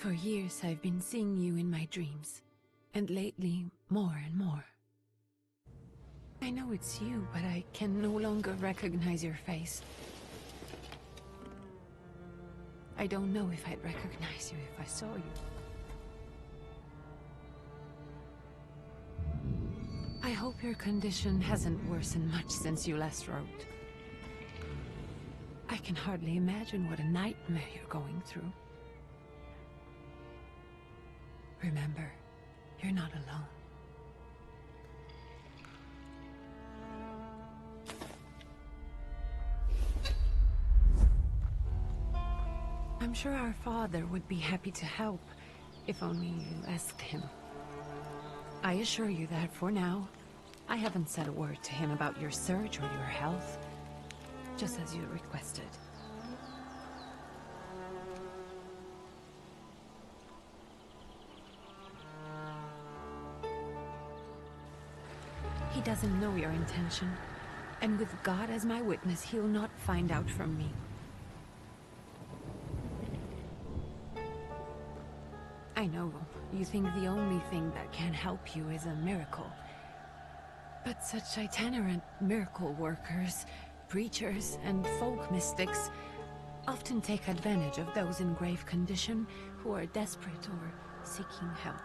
For years I've been seeing you in my dreams, and lately more and more. I know it's you, but I can no longer recognize your face. I don't know if I'd recognize you if I saw you. I hope your condition hasn't worsened much since you last wrote. I can hardly imagine what a nightmare you're going through. Remember, you're not alone. I'm sure our father would be happy to help, if only you asked him. I assure you that for now, I haven't said a word to him about your search or your health, just as you requested. He doesn't know your intention, and with God as my witness, he'll not find out from me. I know, you think the only thing that can help you is a miracle. But such itinerant miracle workers, preachers, and folk mystics often take advantage of those in grave condition who are desperate or seeking help.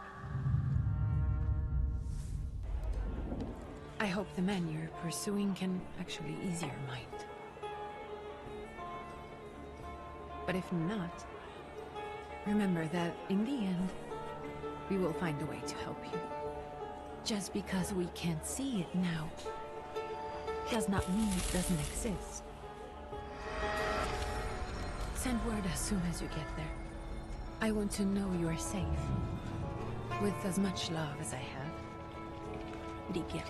I hope the man you're pursuing can actually ease your mind. But if not, remember that in the end, we will find a way to help you. Just because we can't see it now, does not mean it doesn't exist. Send word as soon as you get there. I want to know you are safe. With as much love as I have. Ligia.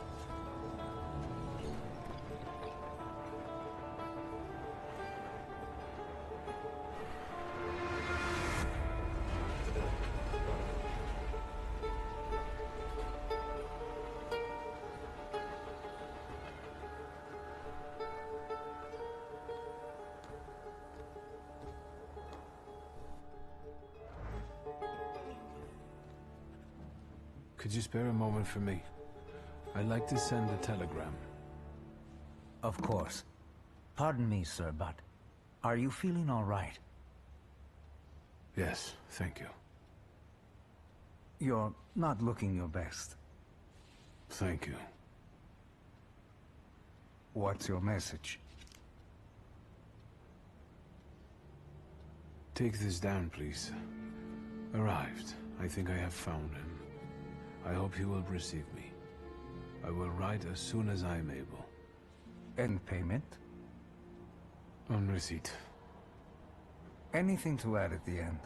Could you spare a moment for me? I'd like to send a telegram. Of course. Pardon me, sir, but are you feeling all right? Yes, thank you. You're not looking your best. Thank you. What's your message? Take this down, please. Arrived. I think I have found him. I hope he will receive me. I will write as soon as I am able. And payment? On receipt. Anything to add at the end?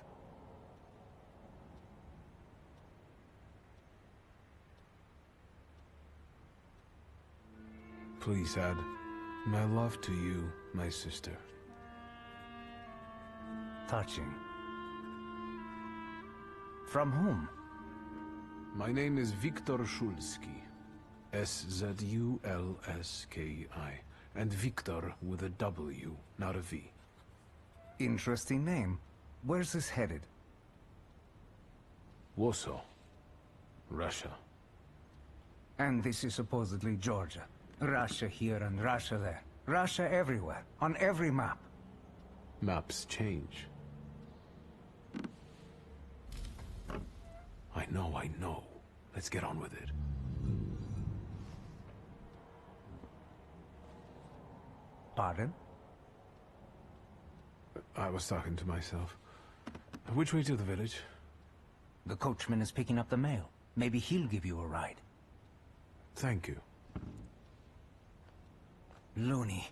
Please add, my love to you, my sister. Touching. From whom? My name is Viktor Szulski. S-Z-U-L-S-K-I. And Viktor with a W, not a V. Interesting name. Where's this headed? Warsaw. Russia. And this is supposedly Georgia. Russia here and Russia there. Russia everywhere, on every map. Maps change. I know. Let's get on with it. Pardon? I was talking to myself. Which way to the village? The coachman is picking up the mail. Maybe he'll give you a ride. Thank you. Loony.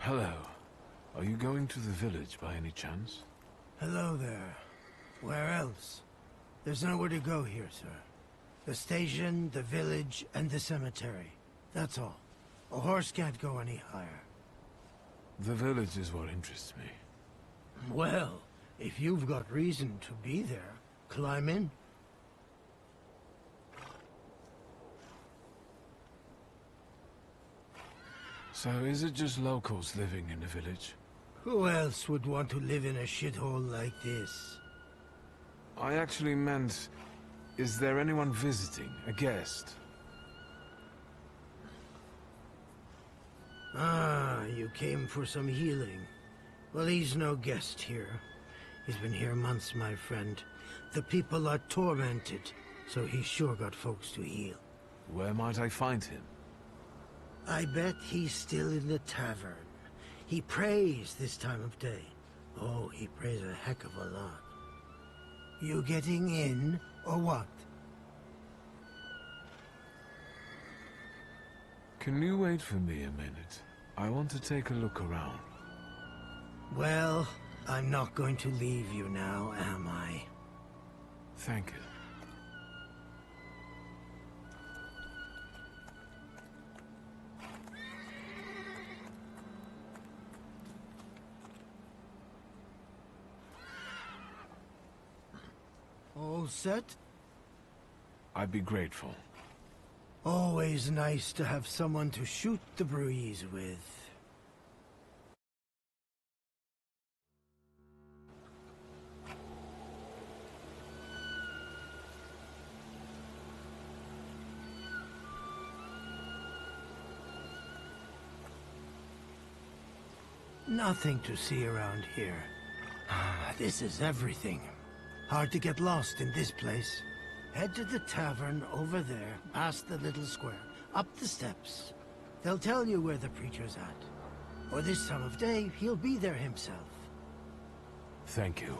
Hello. Are you going to the village by any chance? Hello there. Where else? There's nowhere to go here, sir. The station, the village, and the cemetery. That's all. A horse can't go any higher. The village is what interests me. Well, if you've got reason to be there, climb in. So is it just locals living in the village? Who else would want to live in a shithole like this? I actually meant, is there anyone visiting, a guest? Ah, you came for some healing. Well, he's no guest here. He's been here months, my friend. The people are tormented, so he's sure got folks to heal. Where might I find him? I bet he's still in the tavern. He prays this time of day. Oh, he prays a heck of a lot. You getting in, or what? Can you wait for me a minute? I want to take a look around. Well, I'm not going to leave you now, am I? Thank you. All set? I'd be grateful. Always nice to have someone to shoot the breeze with. Nothing to see around here. This is everything. Hard to get lost in this place. Head to the tavern over there, past the little square, up the steps. They'll tell you where the preacher's at. Or this time of day, he'll be there himself. Thank you.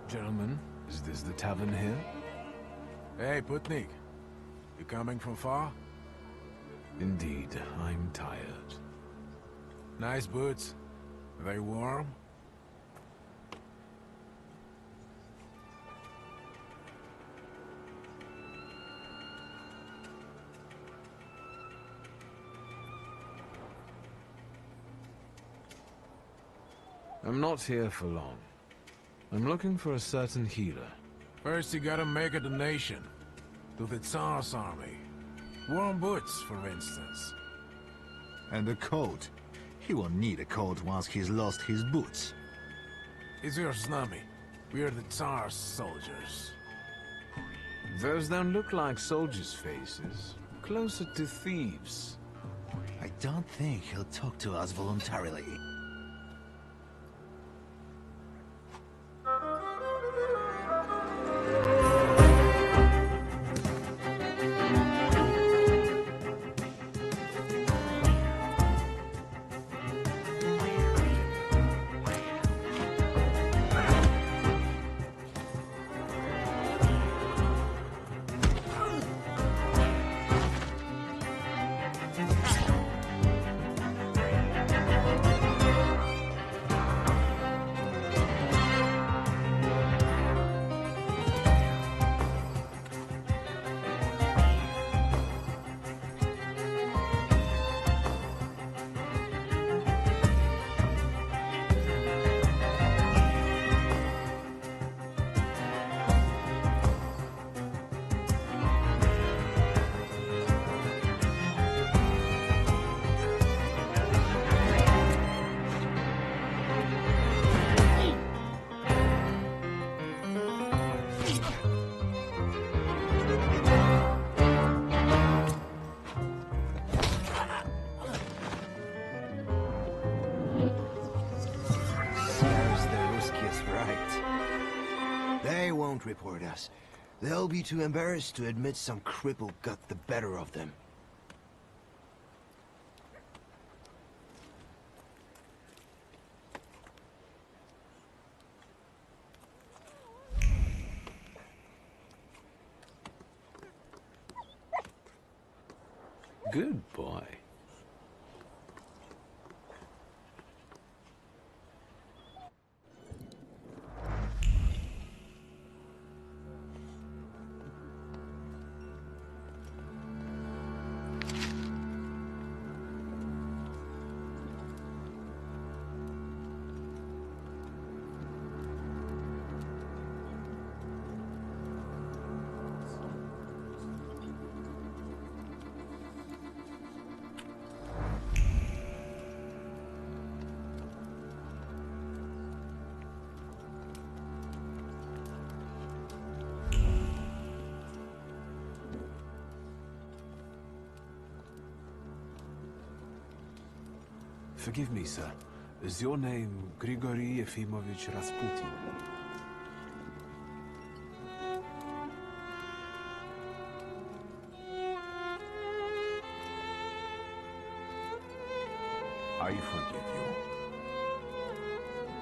Gentlemen, is this the tavern here? Hey, Putnik. You coming from far? Indeed, I'm tired. Nice boots. Are they warm? I'm not here for long. I'm looking for a certain healer. First you gotta make a donation. To the Tsar's army. Warm boots, for instance. And a coat. He won't need a coat once he's lost his boots. It's your snummy. We're the Tsar's soldiers. Those don't look like soldiers' faces. Closer to thieves. I don't think he'll talk to us voluntarily. report us. They'll be too embarrassed to admit some cripple got the better of them. Good boy. Forgive me, sir. Is your name Grigory Efimovich Rasputin? I forgive you.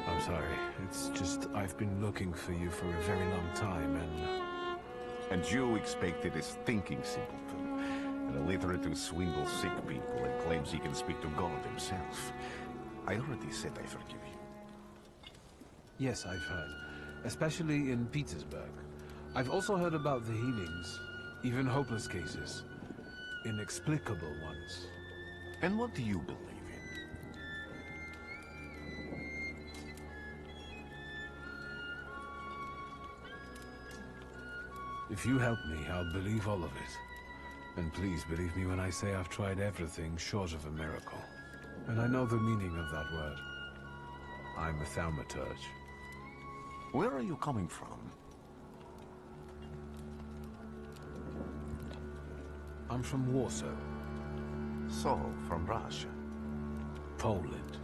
I'm sorry. It's just I've been looking for you for a very long time, And you expected a thinking simpleton, an illiterate who swindles sick people and claims he can speak to God himself. I already said I forgive you. Yes, I've heard. Especially in Petersburg. I've also heard about the healings, even hopeless cases. Inexplicable ones. And what do you believe in? If you help me, I'll believe all of it. And please believe me when I say I've tried everything short of a miracle. And I know the meaning of that word. I'm a Thaumaturge. Where are you coming from? I'm from Warsaw, So, from Russia. Poland.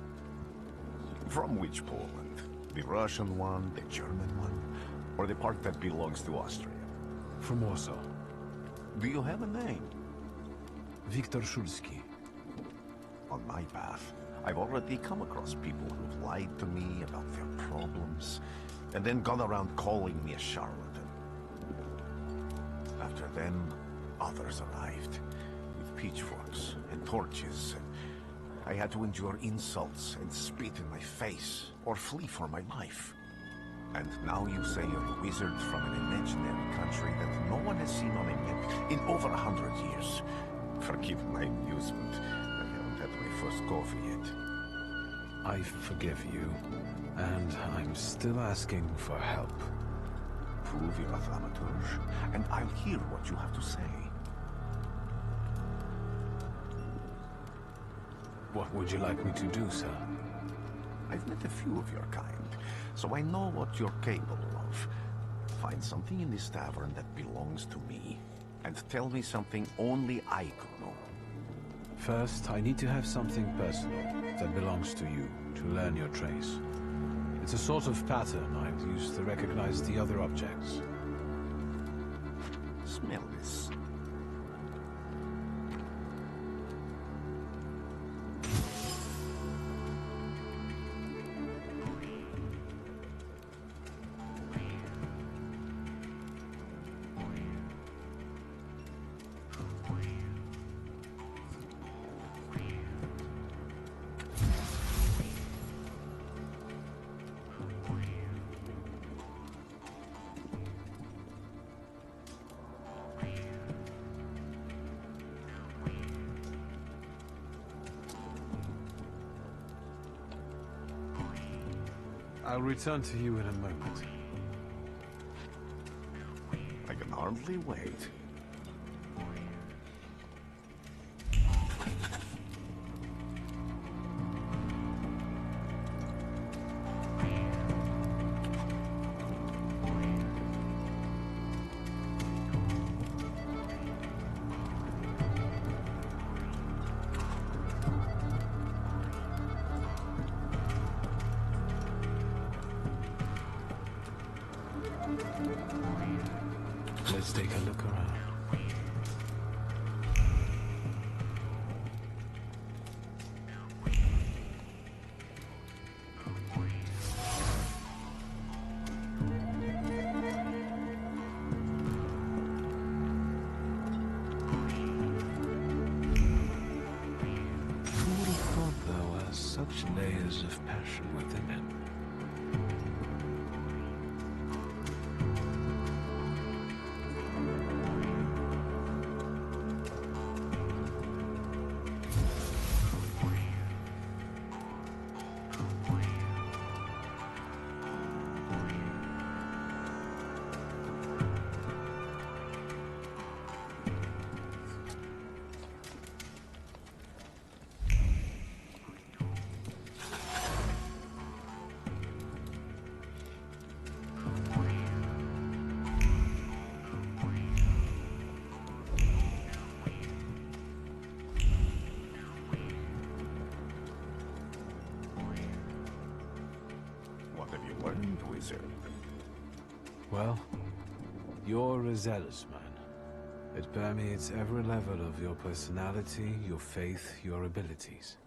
From which Poland? The Russian one, the German one, or the part that belongs to Austria? From Warsaw. Do you have a name? Viktor Szulski. On my path, I've already come across people who've lied to me about their problems, and then gone around calling me a charlatan. After them, others arrived, with pitchforks and torches, and I had to endure insults and spit in my face, or flee for my life. And now you say you're a wizard from an imaginary country that no one has seen on a map in over 100 years. Forgive my amusement. I haven't had my first coffee yet. I forgive you, and I'm still asking for help. Prove you're a Thaumaturge, and I'll hear what you have to say. What would you like me to do, sir? I've met a few of your kind, so I know what you're capable of. Find something in this tavern that belongs to me, and tell me something only I could know. First, I need to have something personal that belongs to you to learn your trace. It's a sort of pattern I've used to recognize the other objects. Smell this. I'll return to you in a moment. I can hardly wait. layers of passion within it. Well, you're a zealous man. It permeates every level of your personality, your faith, your abilities.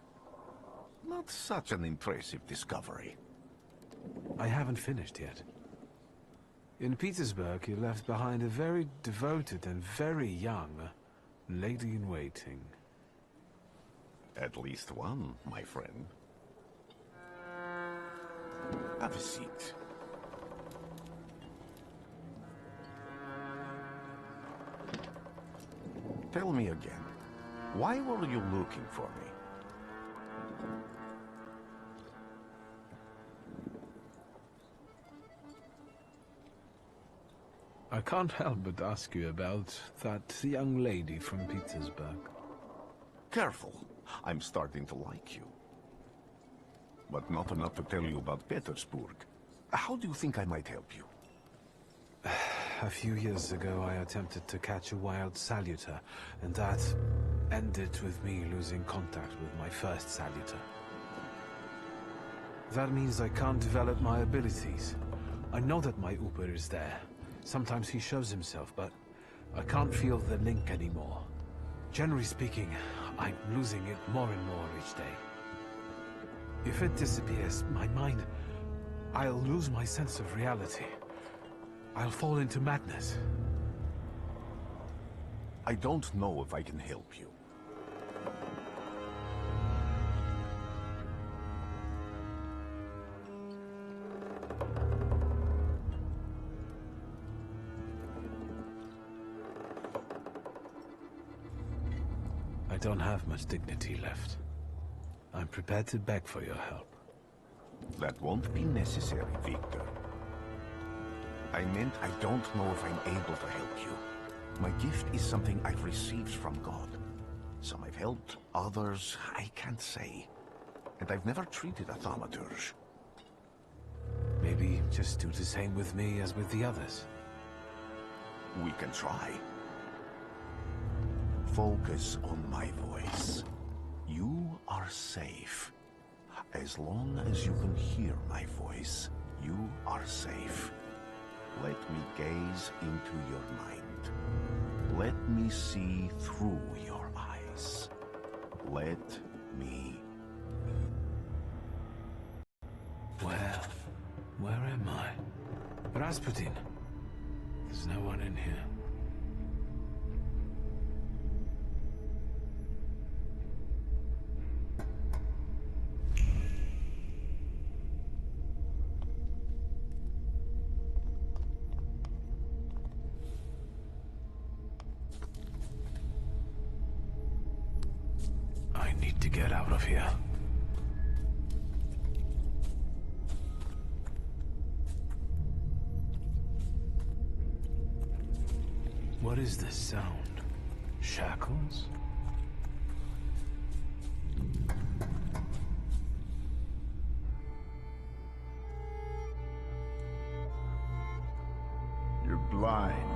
Not such an impressive discovery. I haven't finished yet. In Petersburg, you left behind a very devoted and very young lady-in-waiting. At least one, my friend. Have a seat. Tell me again, why were you looking for me? I can't help but ask you about that young lady from Petersburg. Careful, I'm starting to like you. But not enough to tell you about Petersburg. How do you think I might help you? A few years ago, I attempted to catch a wild Salutor, and that ended with me losing contact with my first Salutor. That means I can't develop my abilities. I know that my Uber is there. Sometimes he shows himself, but I can't feel the link anymore. Generally speaking, I'm losing it more and more each day. If it disappears, my mind... I'll lose my sense of reality. I'll fall into madness. I don't know if I can help you. I don't have much dignity left. I'm prepared to beg for your help. That won't be necessary, Victor. I meant I don't know if I'm able to help you. My gift is something I've received from God. Some I've helped, others I can't say. And I've never treated a Thaumaturge. Maybe just do the same with me as with the others. We can try. Focus on my voice. You are safe. As long as you can hear my voice, you are safe. Let me gaze into your mind. Let me see through your eyes. Let me... Where am I? Rasputin. There's no one in here. I need to get out of here. What is this sound? Shackles? You're blind.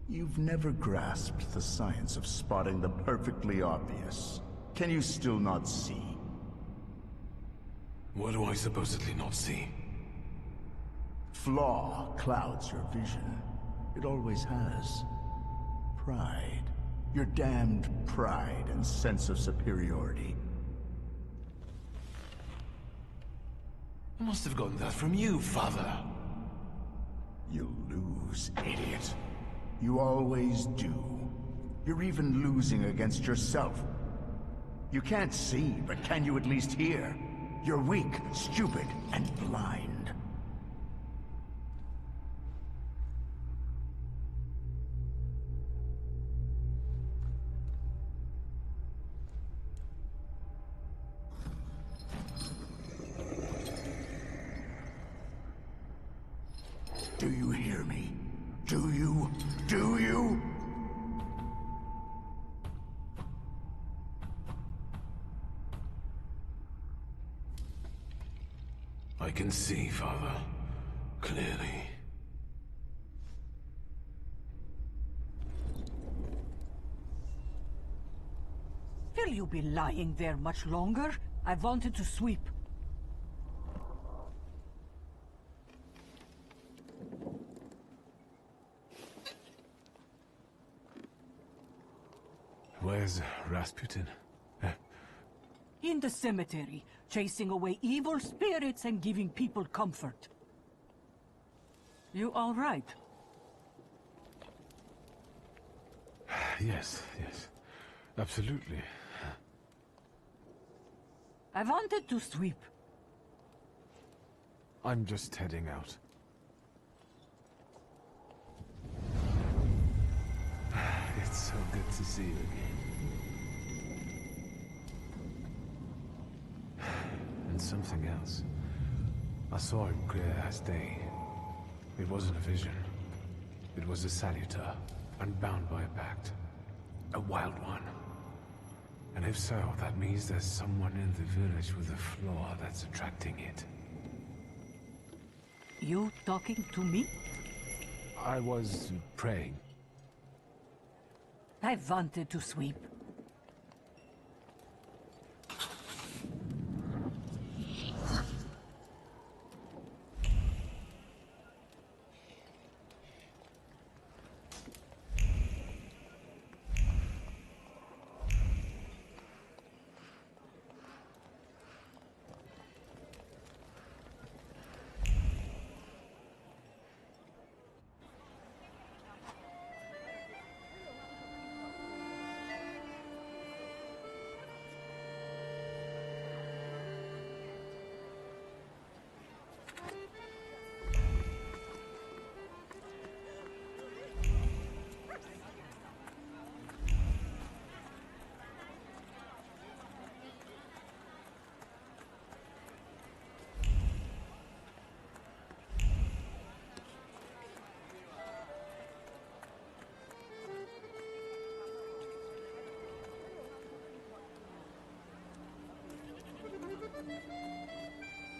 You've never grasped the science of spotting the perfectly obvious. Can you still not see? What do I supposedly not see? Flaw clouds your vision. It always has. Pride. Your damned pride and sense of superiority. I must have gotten that from you, Father. You'll lose, idiot. You always do. You're even losing against yourself. You can't see, but can you at least hear? You're weak, stupid, and blind. Do you hear me? Do you? Do you? I can see, Father. Clearly. Will you be lying there much longer? I wanted to sweep. Where's Rasputin? In the cemetery, chasing away evil spirits and giving people comfort. You all right? Yes, yes. Absolutely. I wanted to sweep. I'm just heading out. It's so good to see you again. And something else. I saw it clear as day. It wasn't a vision. It was a Salutor, unbound by a pact. A wild one. And if so, that means there's someone in the village with a flaw that's attracting it. You talking to me? I was praying. I wanted to sweep.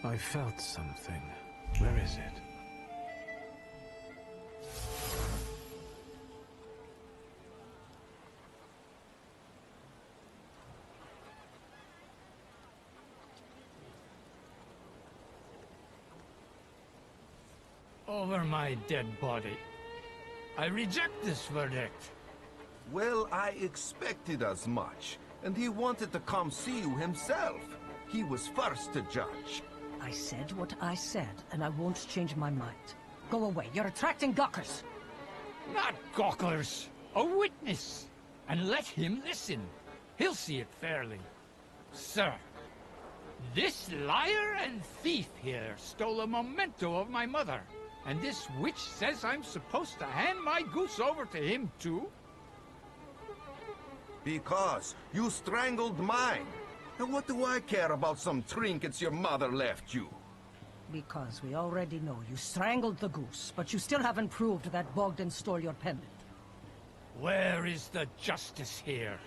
I felt something. Where is it? Over my dead body. I reject this verdict. Well, I expected as much. And he wanted to come see you himself. He was first to judge. I said what I said, and I won't change my mind. Go away. You're attracting gawkers. Not gawkers. A witness. And let him listen. He'll see it fairly. Sir, this liar and thief here stole a memento of my mother. And this witch says I'm supposed to hand my goose over to him too? Because you strangled mine. And what do I care about some trinkets your mother left you? Because we already know you strangled the goose, but you still haven't proved that Bogdan stole your pendant. Where is the justice here?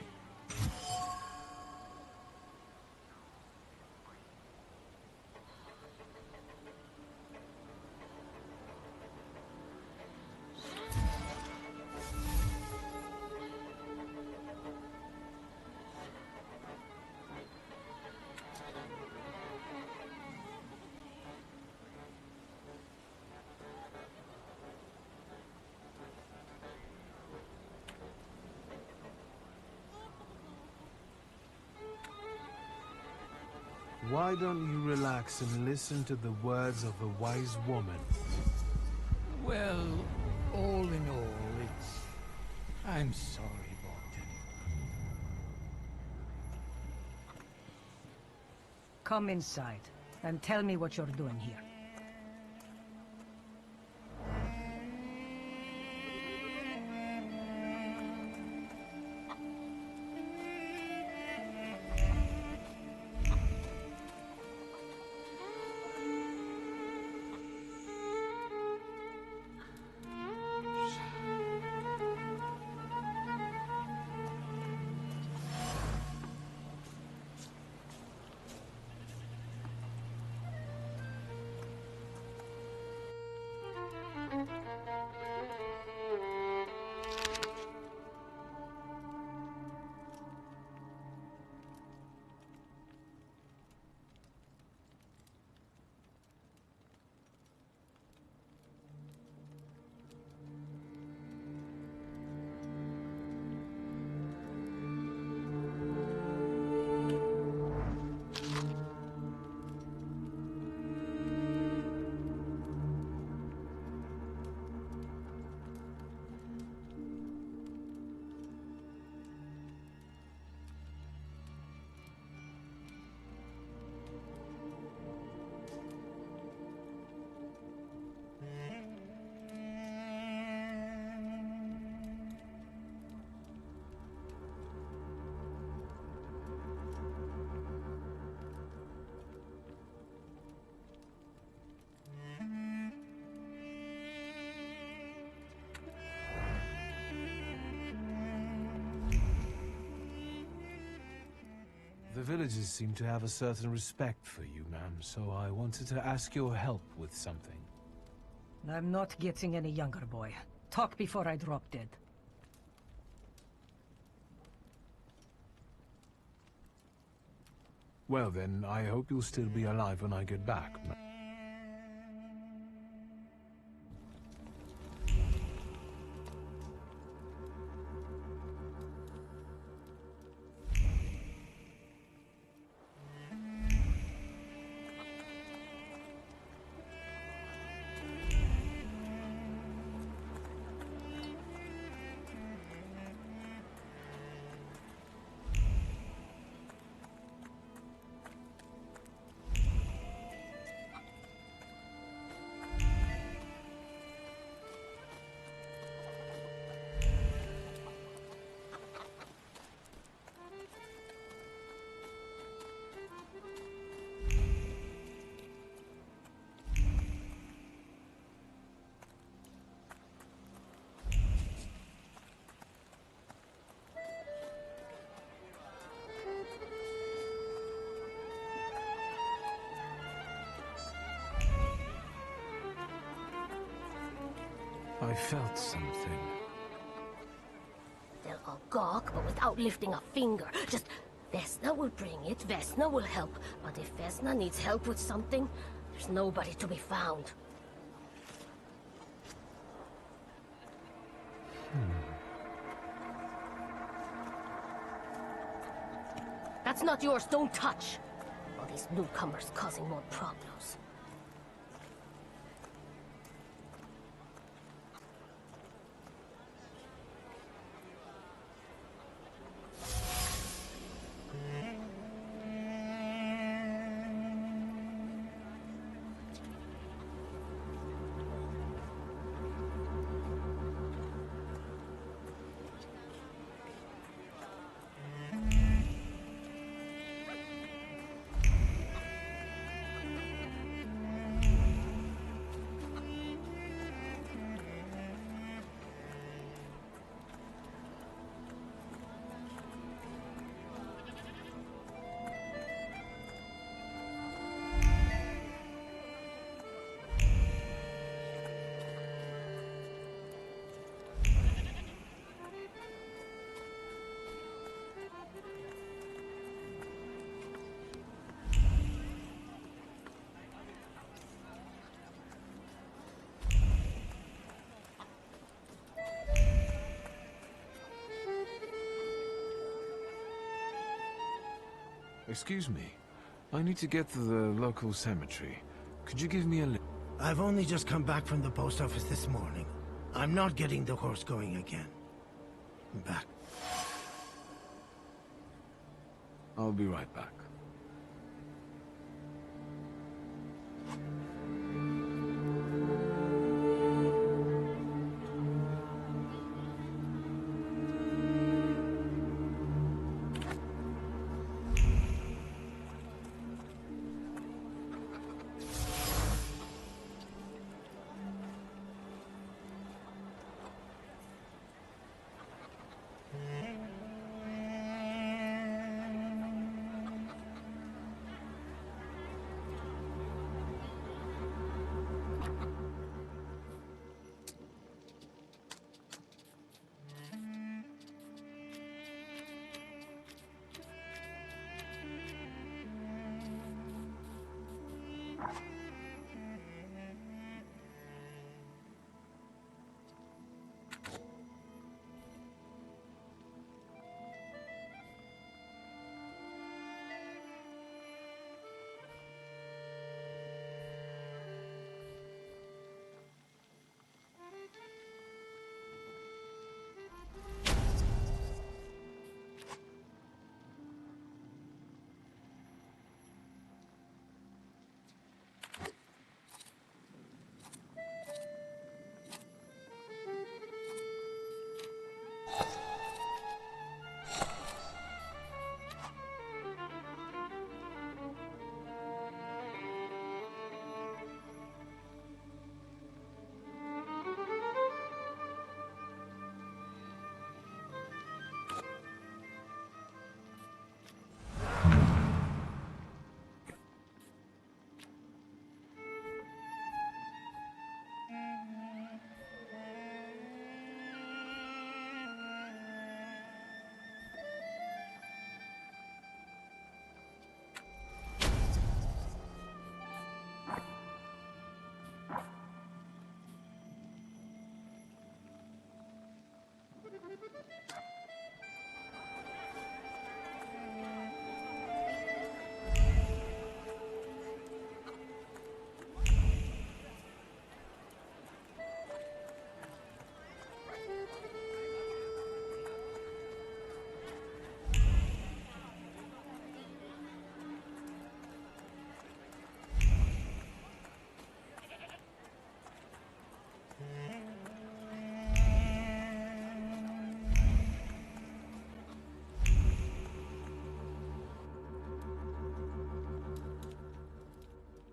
Why don't you relax and listen to the words of a wise woman? Well, All in all, I'm sorry, Bogdan. Come inside, and tell me what you're doing here. The villagers seem to have a certain respect for you, ma'am, so I wanted to ask your help with something. I'm not getting any younger, boy. Talk before I drop dead. Well then, I hope you'll still be alive when I get back, ma'am. I felt something. They'll all gawk, but without lifting a finger. Just, Vesna will bring it, Vesna will help. But if Vesna needs help with something, there's nobody to be found. That's not yours, don't touch! All these newcomers causing more problems. Excuse me. I need to get to the local cemetery. Could you give me a lift? I've only just come back from the post office this morning. I'm not getting the horse going again. Back. I'll be right back.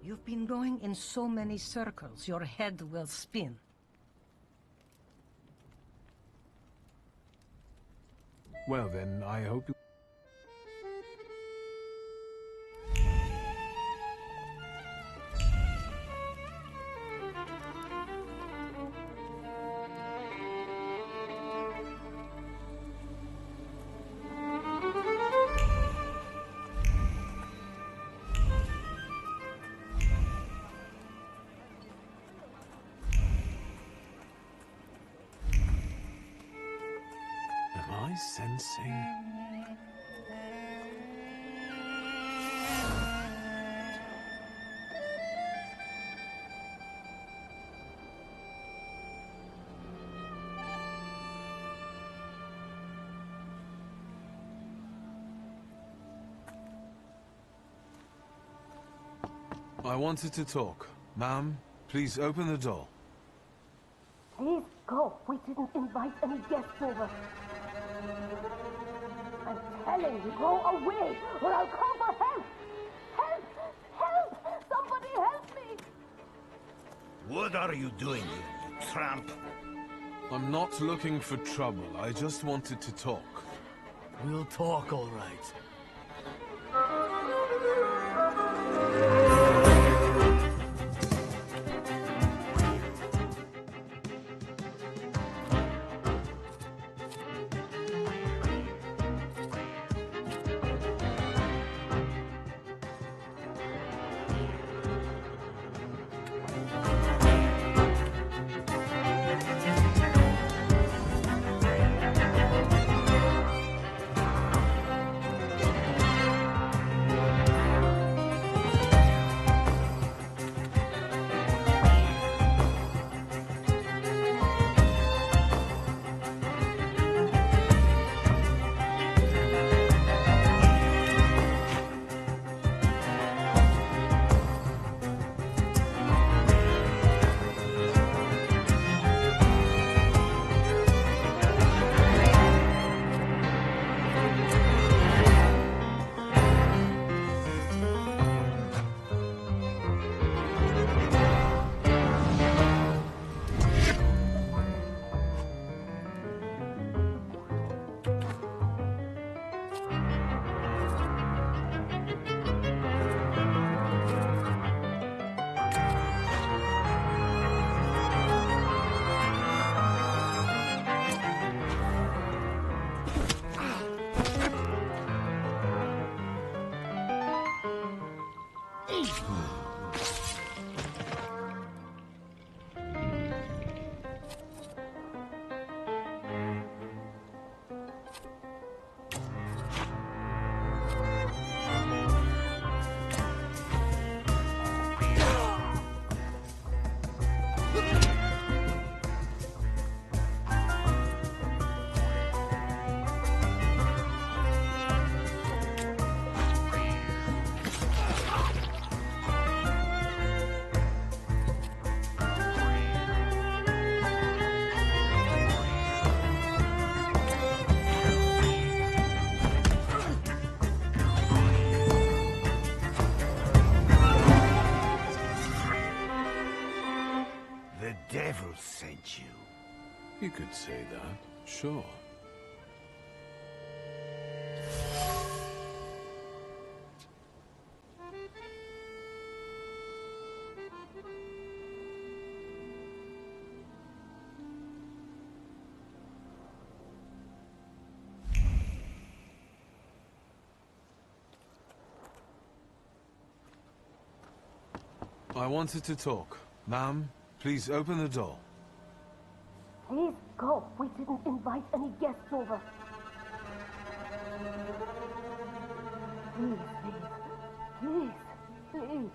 You've been going in so many circles, your head will spin. Well then, I hope you... Am I sensing... I wanted to talk. Ma'am, please open the door. Please go. We didn't invite any guests over. I'm telling you, go away, or I'll call for help! Help! Help! Somebody help me! What are you doing here, you tramp? I'm not looking for trouble. I just wanted to talk. We'll talk, all right. The devil sent you. You could say that, sure. I wanted to talk. Ma'am, please open the door. Please go. We didn't invite any guests over. Please, please. Please, please.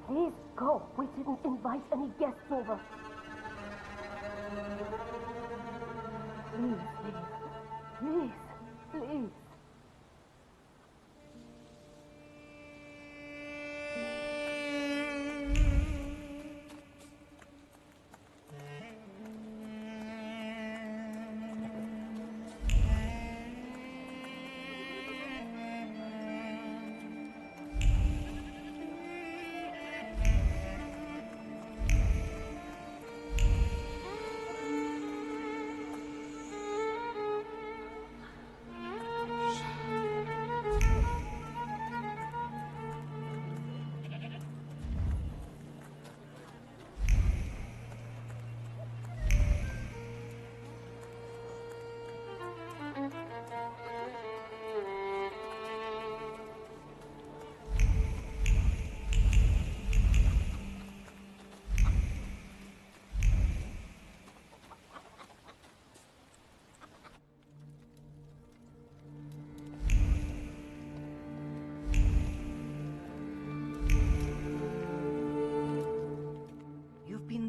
Please go. We didn't invite any guests over. Please, please. Please, please.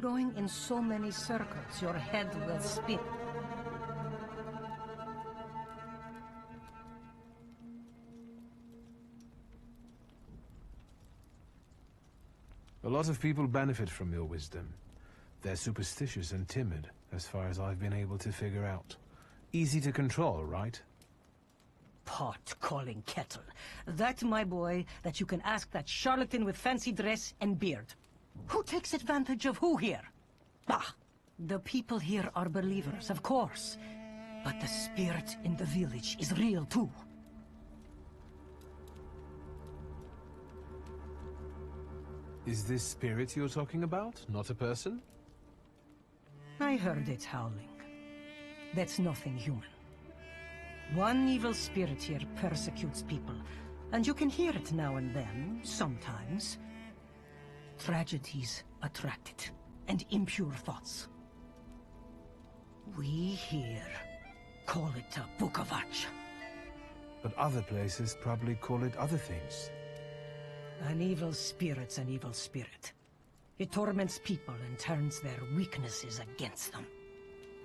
Going in so many circles, your head will spin. A lot of people benefit from your wisdom. They're superstitious and timid, as far as I've been able to figure out. Easy to control, right? Pot calling kettle. That, my boy, that you can ask that charlatan with fancy dress and beard. Who takes advantage of who here? Bah! The people here are believers, of course. But the spirit in the village is real, too. Is this spirit you're talking about, not a person? I heard it howling. That's nothing human. One evil spirit here persecutes people, and you can hear it now and then, sometimes. Tragedies attract it, and impure thoughts. We here call it a Book of Arch. But other places probably call it other things. An evil spirit's an evil spirit. It torments people and turns their weaknesses against them.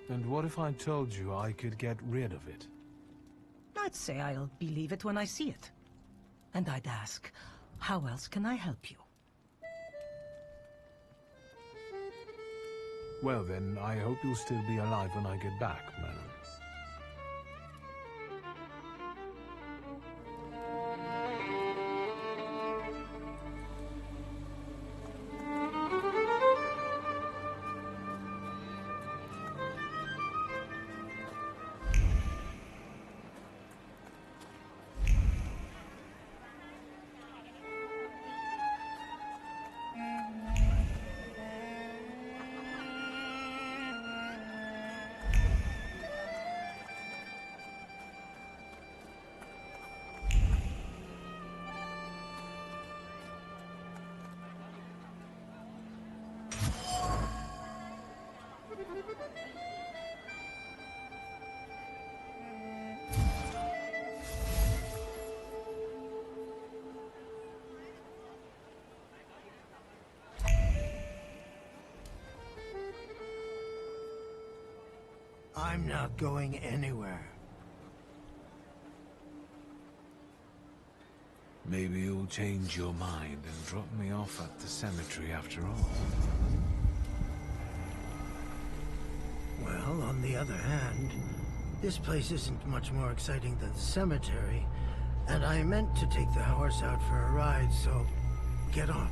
And what if I told you I could get rid of it? I'd say I'll believe it when I see it. And I'd ask, how else can I help you? Well then, I hope you'll still be alive when I get back, madam. I'm not going anywhere. Maybe you'll change your mind and drop me off at the cemetery after all. Well, on the other hand, this place isn't much more exciting than the cemetery, and I meant to take the horse out for a ride, so get on.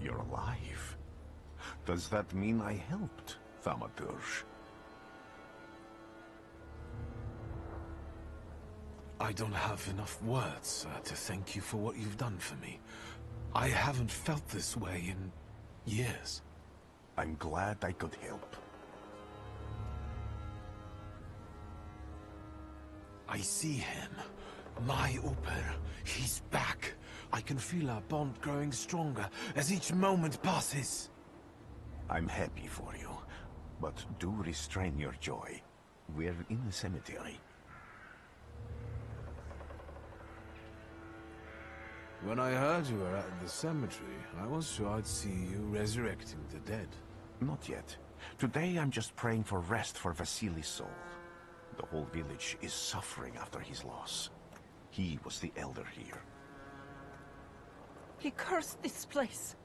You're alive. Does that mean I helped, Thaumaturge? I don't have enough words to thank you for what you've done for me. I haven't felt this way in years. I'm glad I could help. I see him. My Uper. He's back. I can feel our bond growing stronger as each moment passes. I'm happy for you, but do restrain your joy. We're in the cemetery. When I heard you were at the cemetery, I was sure I'd see you resurrecting the dead. Not yet. Today I'm just praying for rest for Vasily's soul. The whole village is suffering after his loss. He was the elder here. He cursed this place.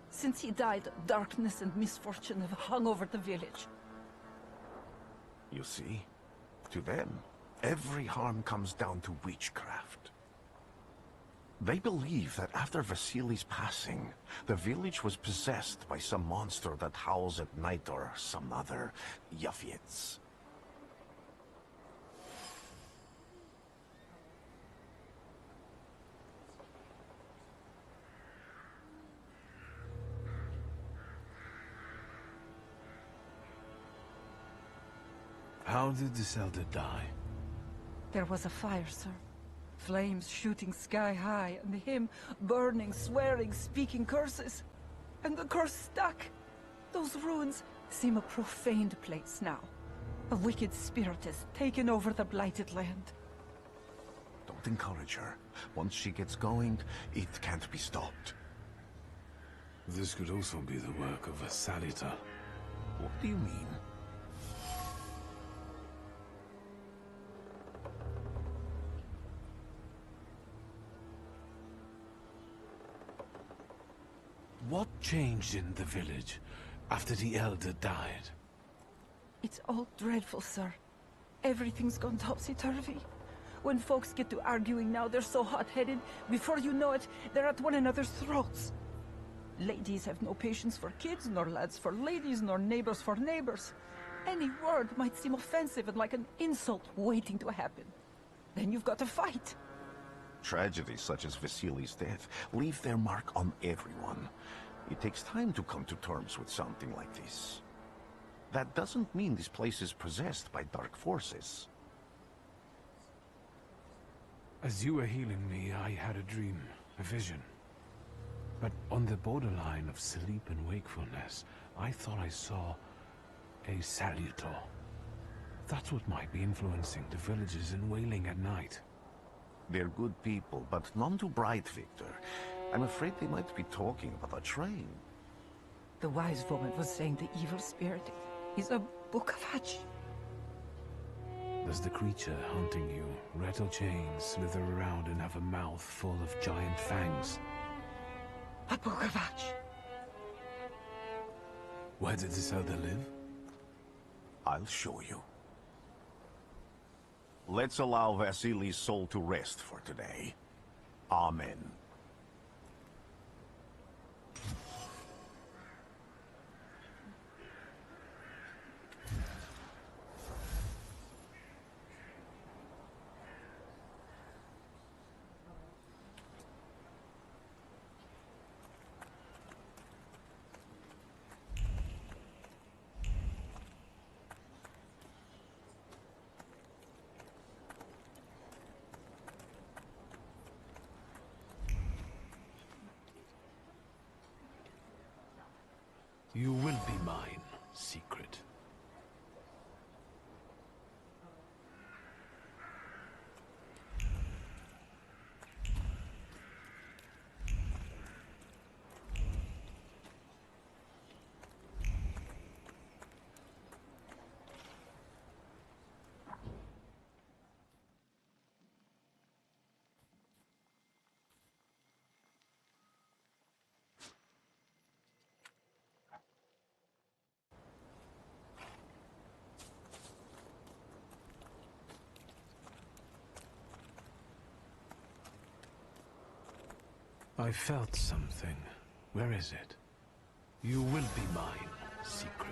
Since he died, darkness and misfortune have hung over the village. You see? To them, every harm comes down to witchcraft. They believe that after Vasily's passing, the village was possessed by some monster that howls at night or some other Yafiets. How did this elder die? There was a fire, sir. Flames shooting sky high, and him burning, swearing, speaking curses. And the curse stuck. Those ruins seem a profaned place now. A wicked spirit has taken over the blighted land. Don't encourage her. Once she gets going, it can't be stopped. This could also be the work of a Salutor. What do you mean? What changed in the village after the elder died? It's all dreadful, sir. Everything's gone topsy-turvy. When folks get to arguing now, they're so hot-headed. Before you know it, they're at one another's throats. Ladies have no patience for kids, nor lads for ladies, nor neighbors for neighbors. Any word might seem offensive and like an insult waiting to happen. Then you've got to fight. Tragedies such as Vasily's death leave their mark on everyone. It takes time to come to terms with something like this. That doesn't mean this place is possessed by dark forces. As you were healing me, I had a dream, a vision. But on the borderline of sleep and wakefulness, I thought I saw a Salutor. That's what might be influencing the villagers in wailing at night. They're good people, but none too bright, Victor. I'm afraid they might be talking about a train. The wise woman was saying the evil spirit is a book of hatch. Does the creature hunting you rattle chains, slither around, and have a mouth full of giant fangs? A book of hatch. Where did this elder live? I'll show you. Let's allow Vasily's soul to rest for today. Amen. I felt something. Where is it? You will be mine, secret.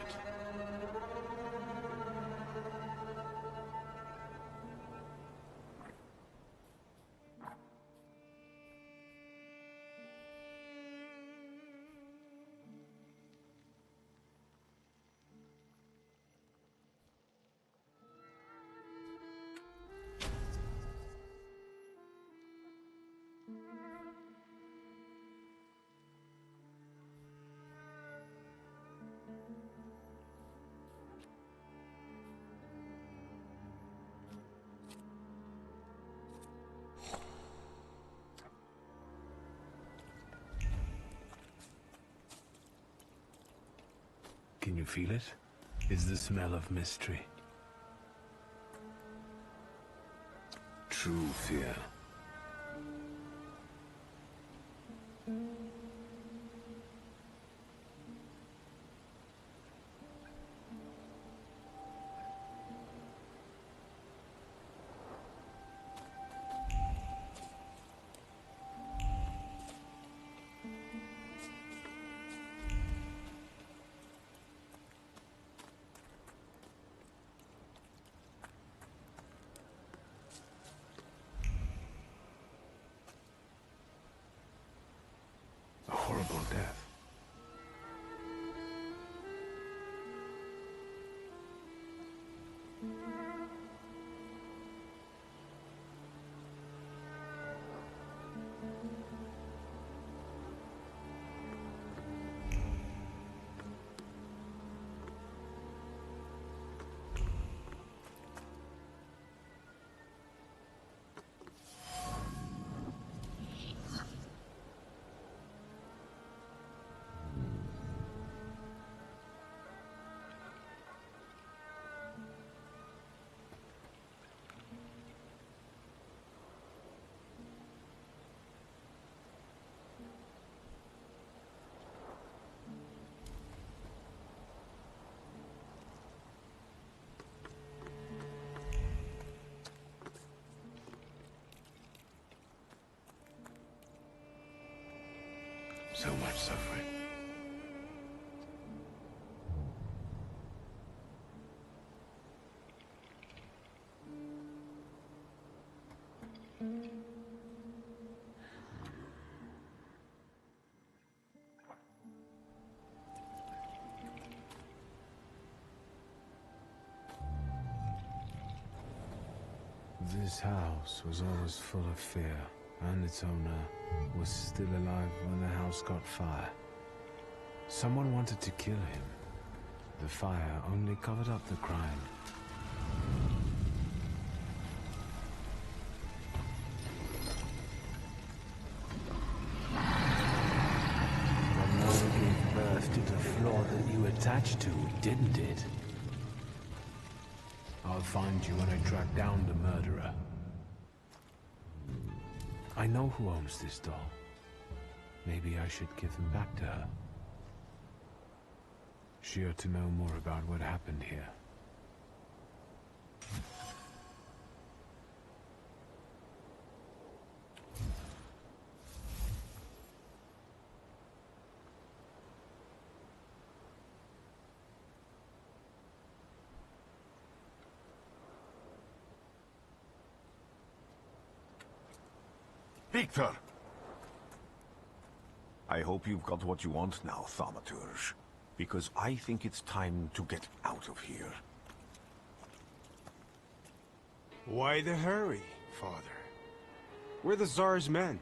Can you feel it? It's the smell of mystery. True fear. A horrible death. So much suffering. This house was always full of fear, and its owner was still alive when the house caught fire. Someone wanted to kill him. The fire only covered up the crime. The mother gave birth to the flaw that you attached to, didn't it? I'll find you when I track down the murderer. I know who owns this doll. Maybe I should give them back to her. She ought to know more about what happened here. Victor! I hope you've got what you want now, Thaumaturge. Because I think it's time to get out of here. Why the hurry, Father? We're the Tsar's men.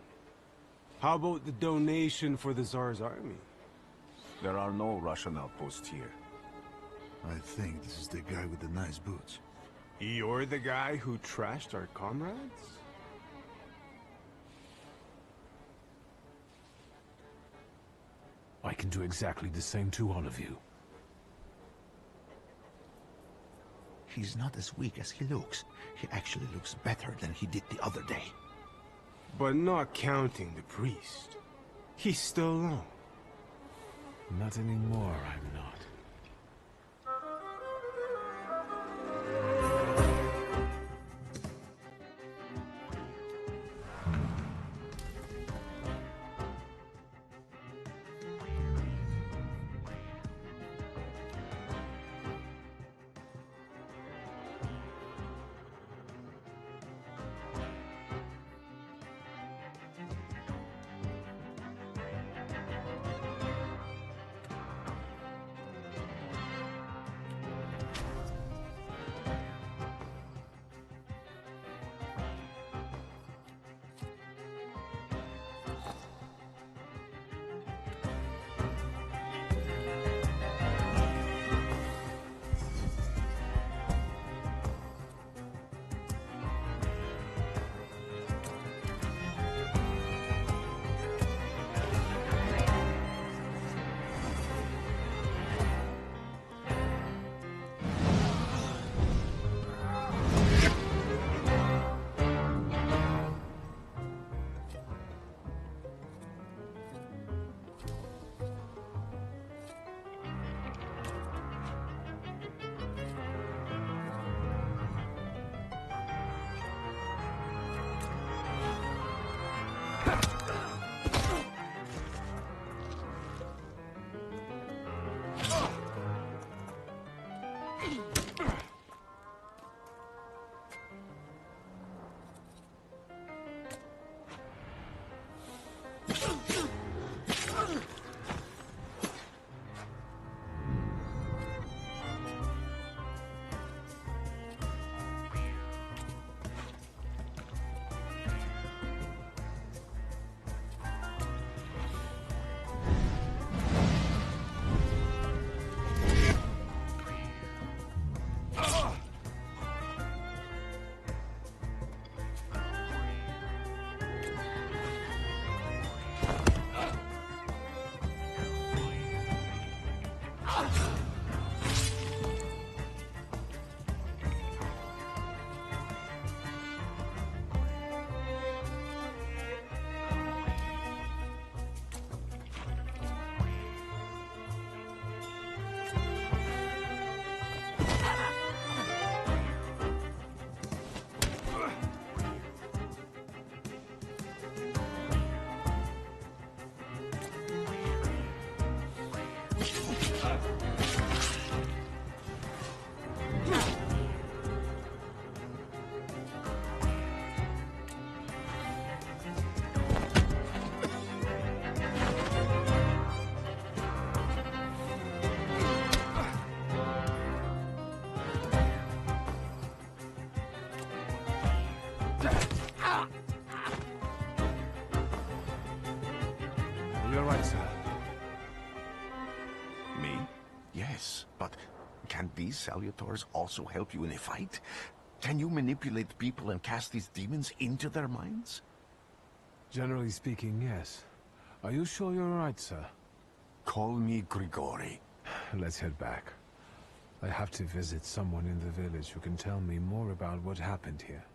How about the donation for the Tsar's army? There are no Russian outposts here. I think this is the guy with the nice boots. You're the guy who trashed our comrades? I can do exactly the same to all of you. He's not as weak as he looks. He actually looks better than he did the other day. But not counting the priest. He's still low. Not anymore, I'm not. You're right, sir. Me? Yes, but can these Salutors also help you in a fight? Can you manipulate people and cast these demons into their minds? Generally speaking, yes. Are you sure you're right, sir? Call me Grigori. Let's head back. I have to visit someone in the village who can tell me more about what happened here.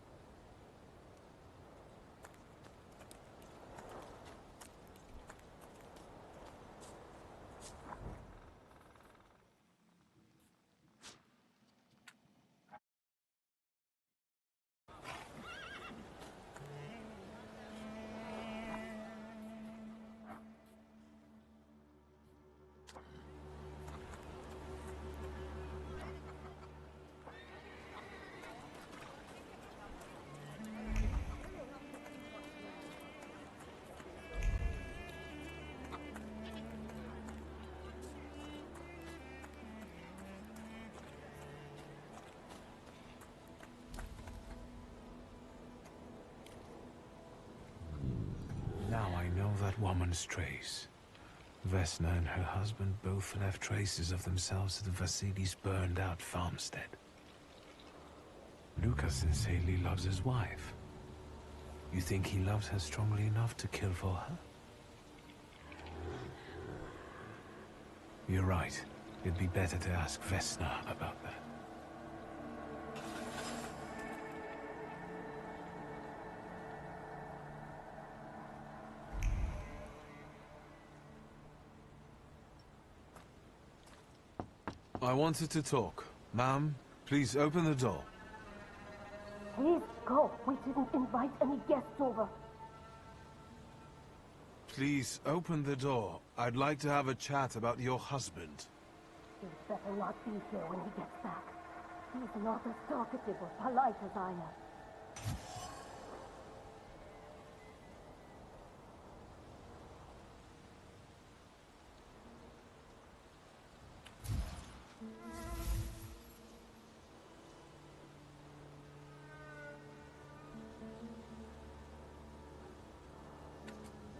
Now I know that woman's trace. Vesna and her husband both left traces of themselves at Vasili's burned-out farmstead. Lucas sincerely loves his wife. You think he loves her strongly enough to kill for her? You're right. It'd be better to ask Vesna about that. I wanted to talk. Ma'am, please open the door. Please go. We didn't invite any guests over. Please open the door. I'd like to have a chat about your husband. He'd better not be here when he gets back. He's not as talkative or polite as I am.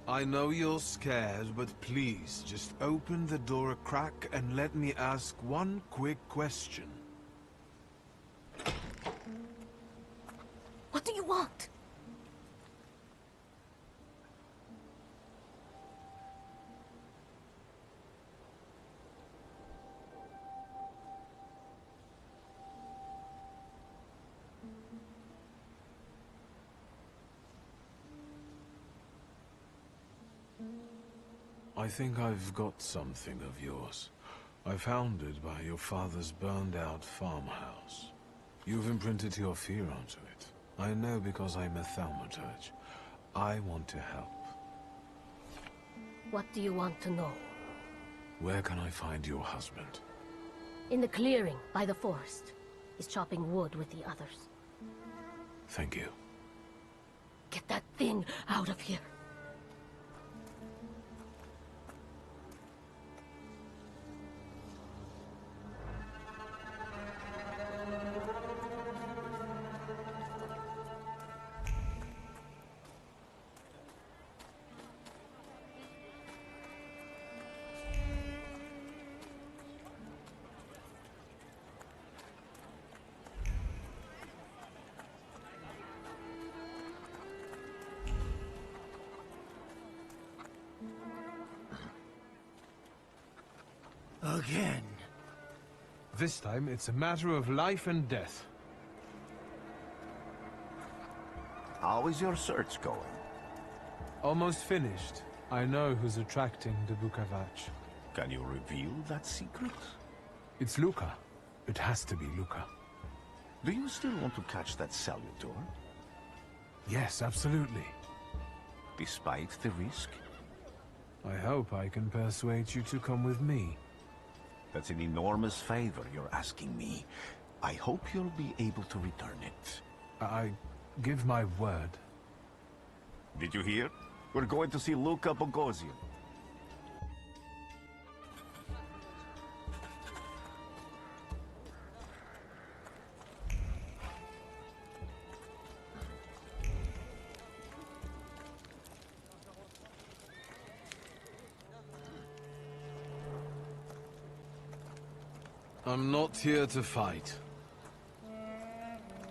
I know you're scared, but please, just open the door a crack and let me ask one quick question. What do you want? I think I've got something of yours. I found it by your father's burned-out farmhouse. You've imprinted your fear onto it. I know because I'm a Thaumaturge. I want to help. What do you want to know? Where can I find your husband? In the clearing, by the forest. He's chopping wood with the others. Thank you. Get that thing out of here. Again. This time, it's a matter of life and death. How is your search going? Almost finished. I know who's attracting the Bukavach. Can you reveal that secret? It's Luca. It has to be Luca. Do you still want to catch that Salutor? Yes, absolutely. Despite the risk? I hope I can persuade you to come with me. That's an enormous favor you're asking me. I hope you'll be able to return it. I give my word. Did you hear? We're going to see Luca Bogosian. I'm not here to fight.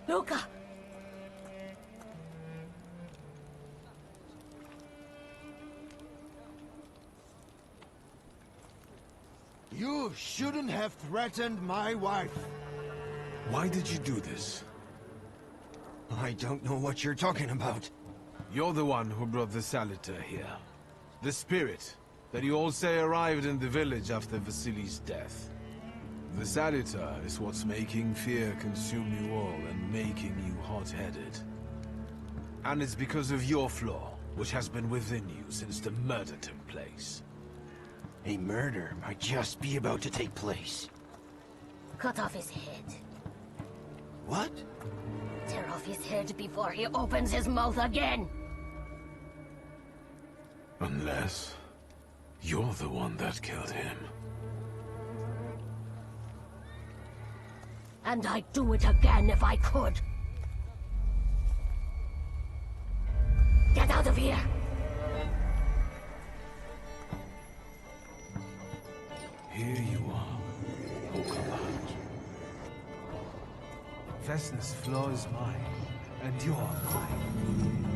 Luca! You shouldn't have threatened my wife. Why did you do this? I don't know what you're talking about. You're the one who brought the Salutor here. The spirit that you all say arrived in the village after Vasily's death. The Salutor is what's making fear consume you all and making you hot-headed. And it's because of your flaw, which has been within you since the murder took place. A murder might just be about to take place. Cut off his head. What? Tear off his head before he opens his mouth again! Unless you're the one that killed him. And I'd do it again if I could. Get out of here! Here you are, Okabat. Vesna's flaw is mine, and you're mine.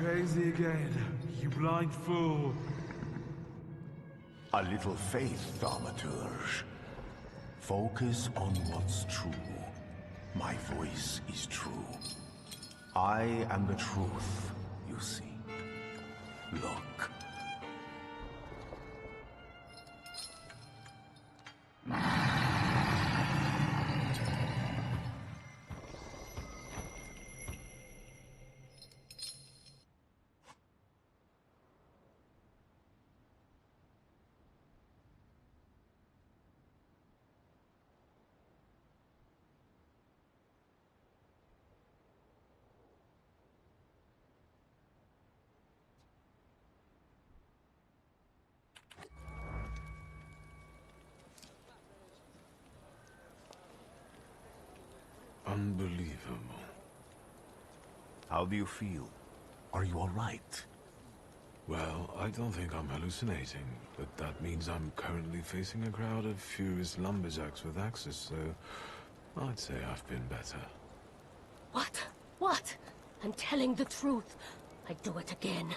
crazy again, you blind fool. A little faith, Thaumaturge. Focus on what's true. My voice is true. I am the truth, you see. Look. Unbelievable. How do you feel? Are you all right? Well, I don't think I'm hallucinating, but that means I'm currently facing a crowd of furious lumberjacks with axes, so I'd say I've been better. What? What? I'm telling the truth. I do it again.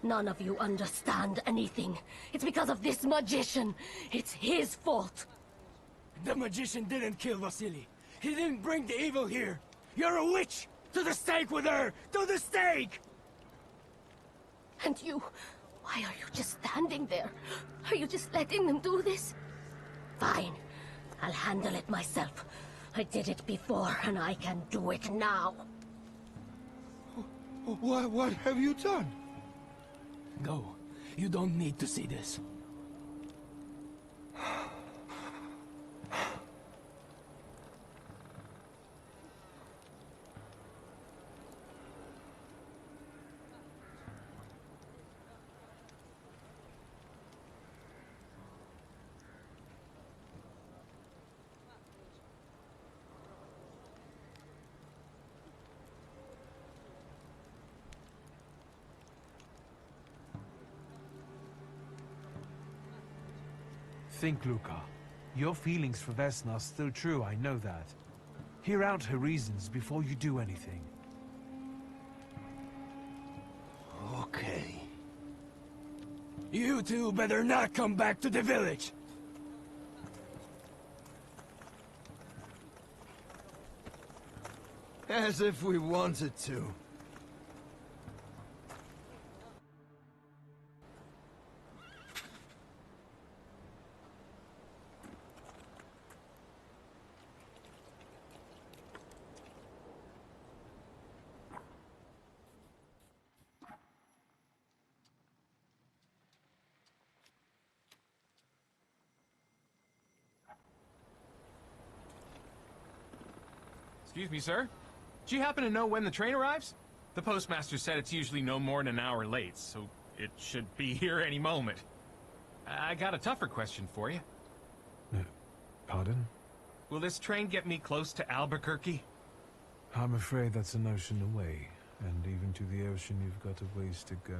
None of you understand anything. It's because of this magician. It's his fault. The magician didn't kill Vasily. He didn't bring the evil here. You're a witch! To the stake with her! To the stake! And you... why are you just standing there? Are you just letting them do this? Fine. I'll handle it myself. I did it before, and I can do it now. What have you done? Go. You don't need to see this. Think, Luca. Your feelings for Vesna are still true, I know that. Hear out her reasons before you do anything. Okay. You two better not come back to the village! As if we wanted to. Excuse me, sir? Do you happen to know when the train arrives? The postmaster said it's usually no more than an hour late, so it should be here any moment. I got a tougher question for you. Pardon? Will this train get me close to Albuquerque? I'm afraid that's an ocean away, and even to the ocean you've got a ways to go.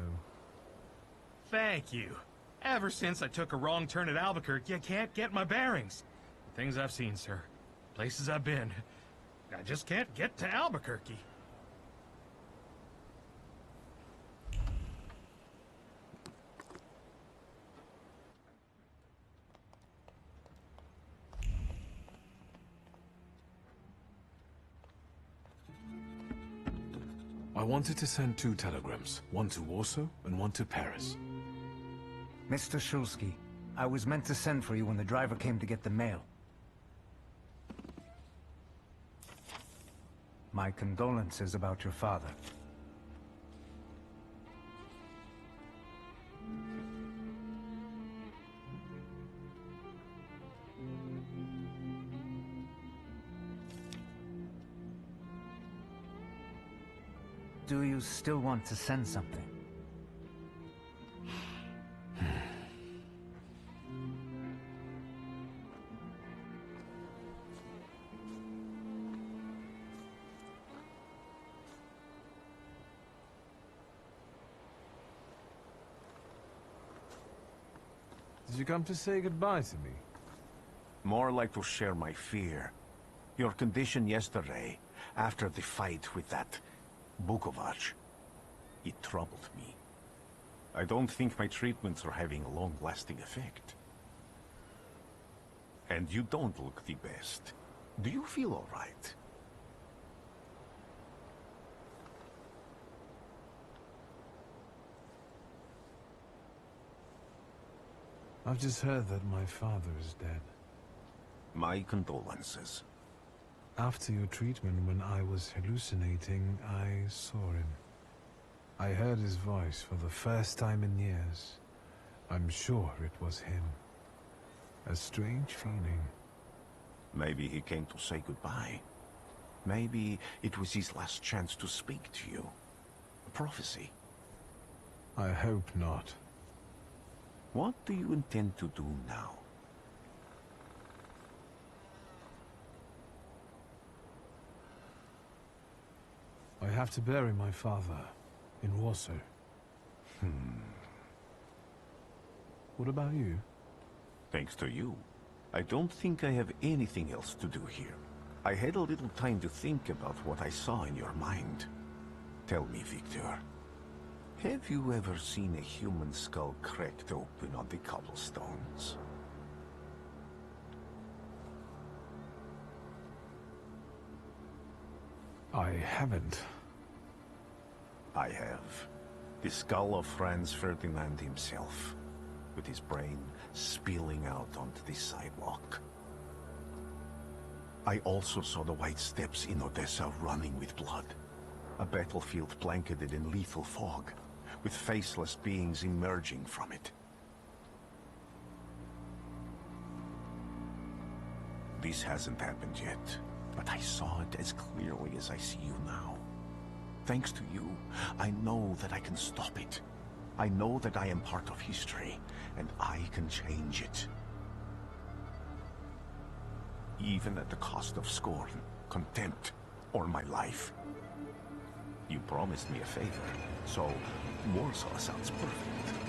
Thank you. Ever since I took a wrong turn at Albuquerque, I can't get my bearings. The things I've seen, sir. Places I've been. I just can't get to Albuquerque. I wanted to send 2 telegrams, one to Warsaw and one to Paris. Mr. Shulsky, I was meant to send for you when the driver came to get the mail. My condolences about your father. Do you still want to send something? Did you come to say goodbye to me? More like to share my fear. Your condition yesterday, after the fight with that Bukovac. It troubled me. I don't think my treatments are having a long-lasting effect. And you don't look the best. Do you feel all right? I've just heard that my father is dead. My condolences. After your treatment, when I was hallucinating, I saw him. I heard his voice for the first time in years. I'm sure it was him. A strange feeling. Maybe he came to say goodbye. Maybe it was his last chance to speak to you. A prophecy. I hope not. What do you intend to do now? I have to bury my father in Warsaw. What about you? Thanks to you, I don't think I have anything else to do here. I had a little time to think about what I saw in your mind. Tell me, Victor, have you ever seen a human skull cracked open on the cobblestones? I haven't. I have. The skull of Franz Ferdinand himself, with his brain spilling out onto the sidewalk. I also saw the white steps in Odessa running with blood. A battlefield blanketed in lethal fog, with faceless beings emerging from it. This hasn't happened yet, but I saw it as clearly as I see you now. Thanks to you, I know that I can stop it. I know that I am part of history, and I can change it. Even at the cost of scorn, contempt, or my life. You promised me a favor, so Warsaw sounds perfect.